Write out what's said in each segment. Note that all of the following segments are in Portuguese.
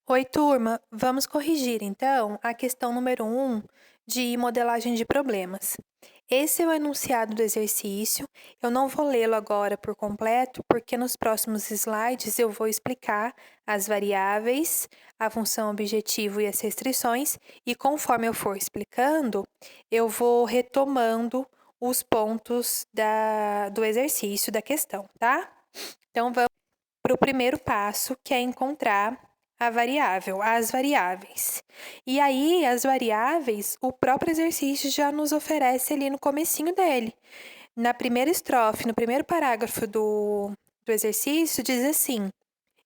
Oi, turma. Vamos corrigir, então, a questão número 1 de modelagem de problemas. Esse é o enunciado do exercício. Eu não vou lê-lo agora por completo, porque nos próximos slides eu vou explicar as variáveis, a função objetivo e as restrições, e conforme eu for explicando, eu vou retomando os pontos do exercício, da questão, tá? Então, vamos para o primeiro passo, que é encontrar as variáveis. E aí, as variáveis, o próprio exercício já nos oferece ali no comecinho dele. Na primeira estrofe, no primeiro parágrafo do exercício, diz assim: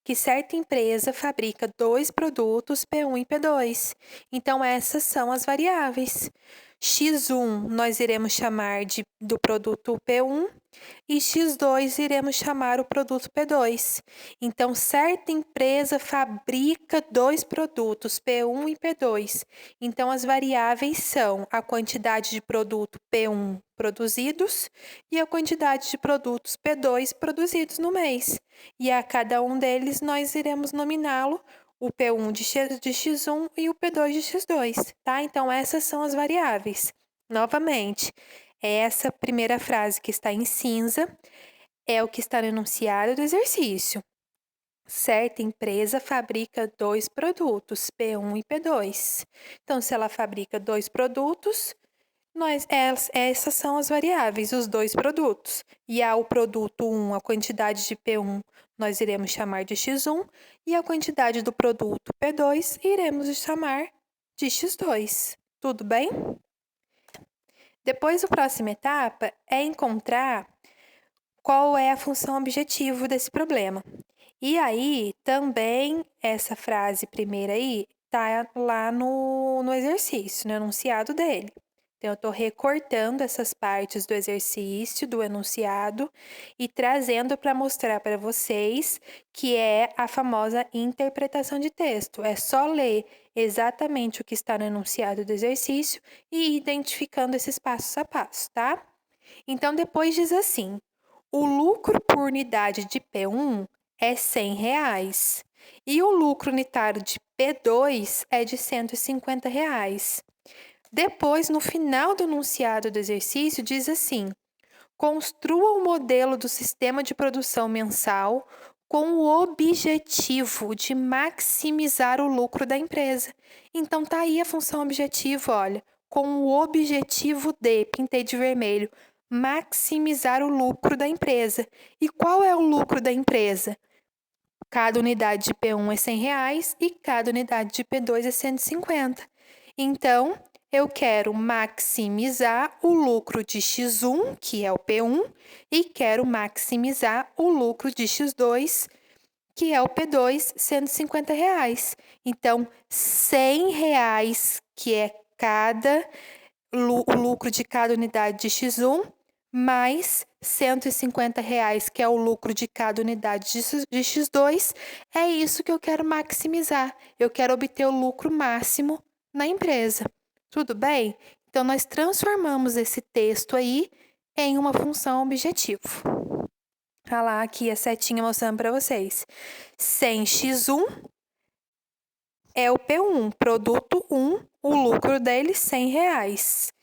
que certa empresa fabrica dois produtos P1 e P2. Então, essas são as variáveis. X1 nós iremos chamar do produto P1 e X2 iremos chamar o produto P2. Então, certa empresa fabrica dois produtos P1 e P2. Então, as variáveis são a quantidade de produto P1 produzidos e a quantidade de produtos P2 produzidos no mês. E a cada um deles nós iremos nominá-lo o P1 de X1 e o P2 de X2, tá? Então, essas são as variáveis. Novamente, essa primeira frase que está em cinza é o que está no enunciado do exercício. Certa empresa fabrica dois produtos, P1 e P2. Então, se ela fabrica dois produtos, essas são as variáveis, os dois produtos. E o produto 1, a quantidade de P1, nós iremos chamar de X1, e a quantidade do produto P2 iremos chamar de X2. Tudo bem? Depois, a próxima etapa é encontrar qual é a função objetivo desse problema. E aí, também, essa frase primeira aí, tá lá no exercício, no enunciado dele. Então, eu estou recortando essas partes do exercício, do enunciado, e trazendo para mostrar para vocês que é a famosa interpretação de texto. É só ler exatamente o que está no enunciado do exercício e ir identificando esses passos a passo, tá? Então, depois diz assim: o lucro por unidade de P1 é R$ 100 e o lucro unitário de P2 é de R$ 150. Depois, no final do enunciado do exercício, diz assim: construa o modelo do sistema de produção mensal com o objetivo de maximizar o lucro da empresa. Então, tá aí a função objetivo, olha, com o objetivo de, pintei de vermelho, maximizar o lucro da empresa. E qual é o lucro da empresa? Cada unidade de P1 é R$ 100 e cada unidade de P2 é 150. Então, eu quero maximizar o lucro de X1, que é o P1, e quero maximizar o lucro de X2, que é o P2, R$ 150. Então, R$ 100, que é o lucro de cada unidade de X1, mais R$ 150, que é o lucro de cada unidade de X2, é isso que eu quero maximizar. Eu quero obter o lucro máximo na empresa. Tudo bem? Então, nós transformamos esse texto aí em uma função objetivo. Olha lá aqui a setinha mostrando para vocês. 100x1 é o P1, produto 1, o lucro dele R$ 100.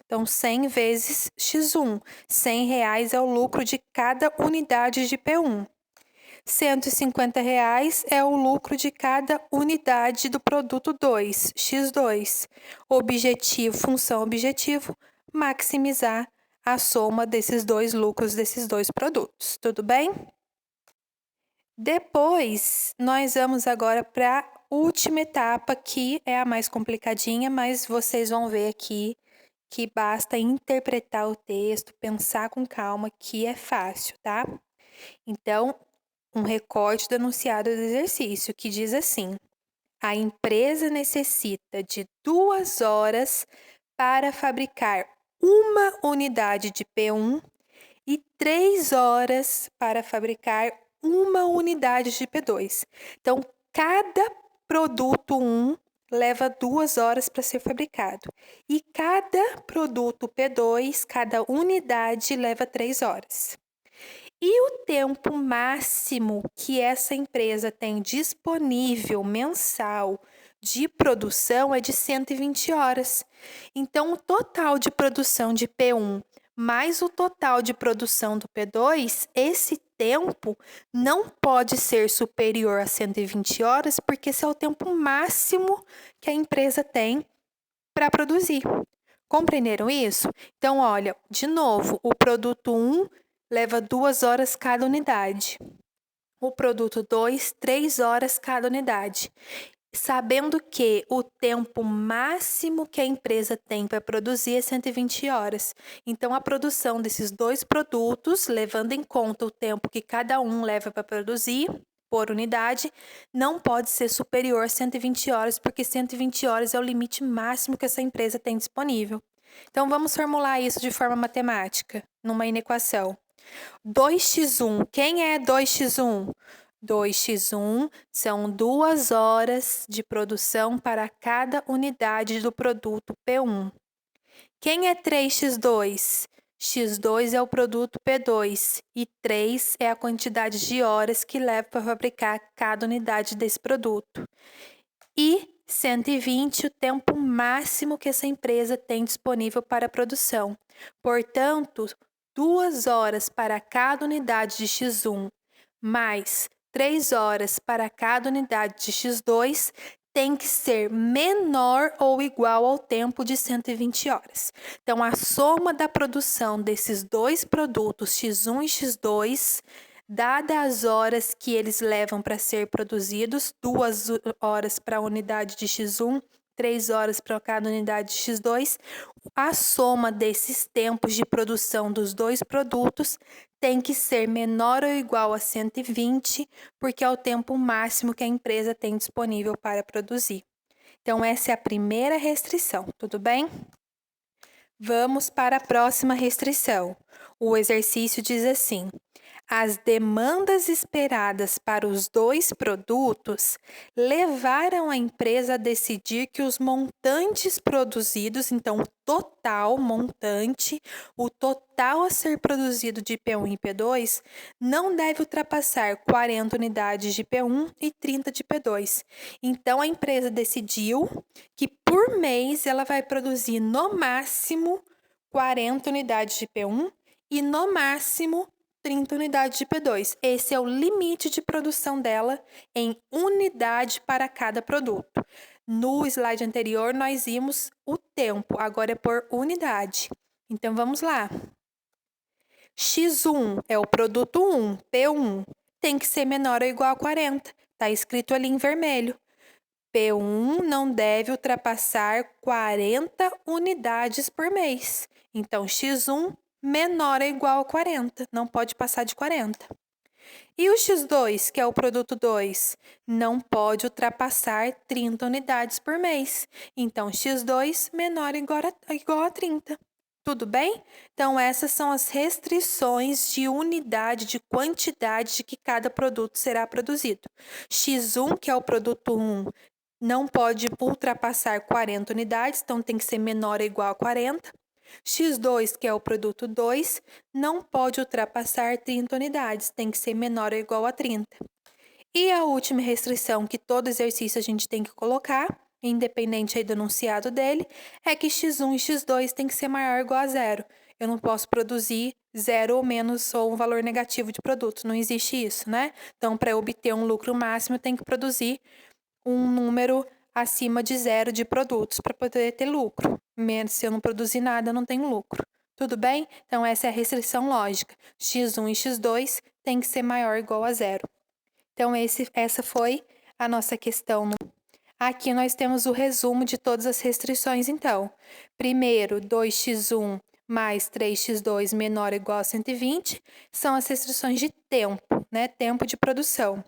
Então, 100 vezes x1. R$ 100 é o lucro de cada unidade de P1. R$ 150 é o lucro de cada unidade do produto 2, x2. Objetivo, função objetivo, maximizar a soma desses dois lucros desses dois produtos. Tudo bem? Depois, nós vamos agora para a última etapa, que é a mais complicadinha, mas vocês vão ver aqui que basta interpretar o texto, pensar com calma, que é fácil, tá? Então, um recorte do enunciado do exercício, que diz assim: a empresa necessita de 2 horas para fabricar uma unidade de P1 e 3 horas para fabricar uma unidade de P2. Então, cada produto 1 leva 2 horas para ser fabricado. E cada produto P2, cada unidade leva 3 horas. E o tempo máximo que essa empresa tem disponível mensal de produção é de 120 horas. Então, o total de produção de P1 mais o total de produção do P2, esse tempo não pode ser superior a 120 horas, porque esse é o tempo máximo que a empresa tem para produzir. Compreenderam isso? Então, olha, de novo, o produto 1 leva 2 horas cada unidade. O produto 2, 3 horas cada unidade. Sabendo que o tempo máximo que a empresa tem para produzir é 120 horas. Então, a produção desses dois produtos, levando em conta o tempo que cada um leva para produzir por unidade, não pode ser superior a 120 horas, porque 120 horas é o limite máximo que essa empresa tem disponível. Então, vamos formular isso de forma matemática, numa inequação. 2x1, quem é 2x1? 2x1 são 2 horas de produção para cada unidade do produto P1. Quem é 3x2? X2 é o produto P2 e 3 é a quantidade de horas que leva para fabricar cada unidade desse produto. E 120 o tempo máximo que essa empresa tem disponível para a produção. Portanto, 2 horas para cada unidade de X1 mais 3 horas para cada unidade de X2 tem que ser menor ou igual ao tempo de 120 horas. Então, a soma da produção desses dois produtos, X1 e X2, dada as horas que eles levam para ser produzidos, 2 horas para a unidade de X1, 3 horas para cada unidade de X2, a soma desses tempos de produção dos dois produtos tem que ser menor ou igual a 120, porque é o tempo máximo que a empresa tem disponível para produzir. Então, essa é a primeira restrição, tudo bem? Vamos para a próxima restrição. O exercício diz assim: as demandas esperadas para os dois produtos levaram a empresa a decidir que os montantes produzidos, então o total montante, o total a ser produzido de P1 e P2, não deve ultrapassar 40 unidades de P1 e 30 de P2. Então a empresa decidiu que por mês ela vai produzir no máximo 40 unidades de P1 e no máximo 30 unidades de P2. Esse é o limite de produção dela em unidade para cada produto. No slide anterior, nós vimos o tempo, agora é por unidade. Então, vamos lá. X1 é o produto 1, P1, tem que ser menor ou igual a 40. Está escrito ali em vermelho. P1 não deve ultrapassar 40 unidades por mês. Então, X1 menor ou igual a 40, não pode passar de 40. E o X2, que é o produto 2, não pode ultrapassar 30 unidades por mês. Então, X2 menor ou igual a 30. Tudo bem? Então, essas são as restrições de unidade, de quantidade de que cada produto será produzido. X1, que é o produto 1, não pode ultrapassar 40 unidades, então tem que ser menor ou igual a 40. X2, que é o produto 2, não pode ultrapassar 30 unidades, tem que ser menor ou igual a 30. E a última restrição que todo exercício a gente tem que colocar, independente aí do enunciado dele, é que X1 e X2 tem que ser maior ou igual a zero. Eu não posso produzir zero ou menos ou um valor negativo de produto, não existe isso, né? Então, para obter um lucro máximo, eu tenho que produzir um número acima de zero de produtos para poder ter lucro. Menos se eu não produzir nada, eu não tenho lucro. Tudo bem? Então, essa é a restrição lógica. X1 e X2 tem que ser maior ou igual a zero. Então, essa foi a nossa questão. Aqui nós temos o resumo de todas as restrições, então. Primeiro, 2x1 mais 3x2 menor ou igual a 120 são as restrições de tempo, né? Tempo de produção.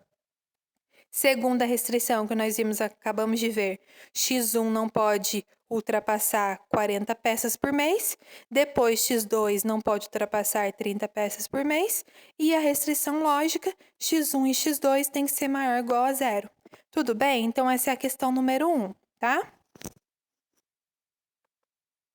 Segunda restrição que nós acabamos de ver, X1 não pode ultrapassar 40 peças por mês, depois X2 não pode ultrapassar 30 peças por mês, e a restrição lógica, X1 e X2 tem que ser maior ou igual a zero. Tudo bem? Então, essa é a questão número 1, tá?